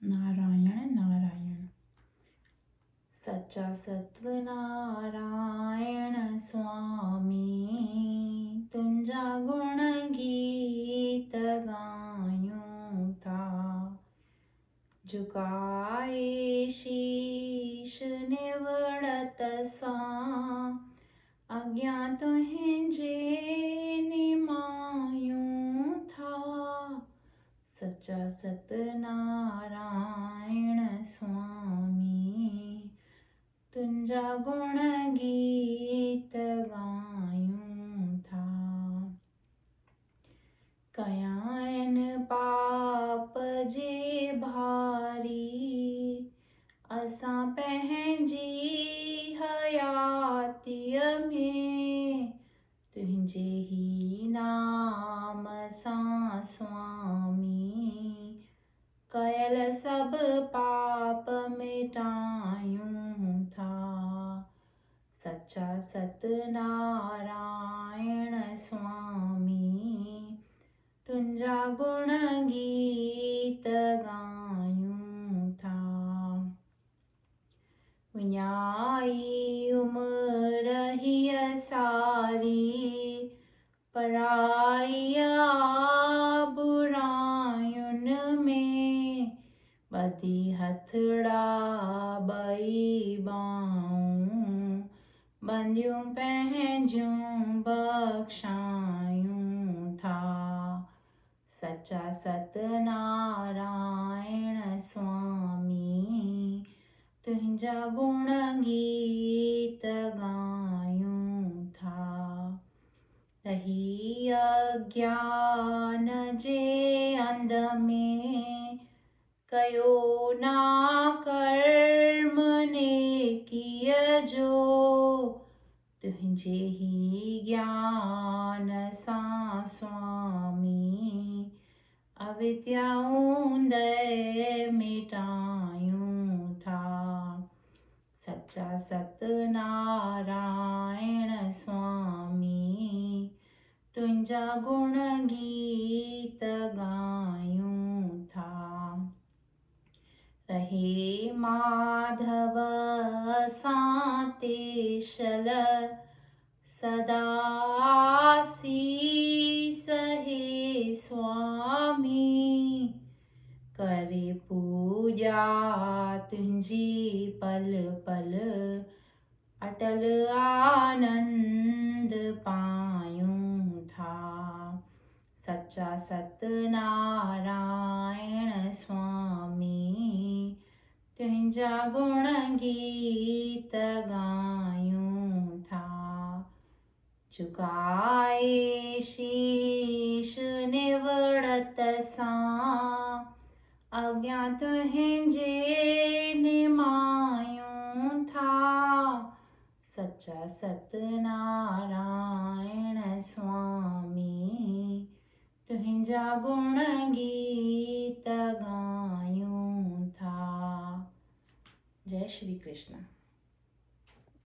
नारायण नारायण। सच्चा सतनारायण स्वामी, तुंजा गुण गीत गायूं था। झुकाए शीश निवड़त सां, अज्ञात तुंहिंजे निमायूं था। सच्चा सतनारायण स्वामी, तुंजा गुण गीत गायूं था। कयाइन पाप जे भारी, असां पंहिंजी हयातीअ में, तुंहिंजे ही नाम सां स्वामी, कयल सब पाप मिटायूं था। सच्चा सतनारायण स्वामी, तुंजा गुण गीत गायूं था। विञाई उम्र हीअ सारी, पराईअ बुरायुनि में, ॿधी हथड़ा ॿई ॿाहूं, बंदियूं पंहिंजूं बख़्शायूं था। सच्चा सतनारायण स्वामी, तुंहिंजा गुण गीत गायूं था। रही अज्ञान जे अंध में, कयो ना कर्म नेकीअ जो, तुंहिंजे ही ज्ञान सां स्वामी, अविद्याऊं दय मिटायूं था। सच्चा सतनारायण स्वामी, तुंजा गुण गीत गायूं था। रहे माधव सां तेशल, सदा आसीस हे स्वामी, करे पूजा तुंहिंजी पल पल, अटल आनंद पायूं था। सच्चा सतनारायण स्वामी, तुंजा गुण गीत गायूं था। झुकाए शीश निवड़त सां, अज्ञात तुंहिंजे निमायूं था। सच्चा सतनारायण स्वामी, तुंजा गुण गीत गायूं था। जय श्री कृष्ण।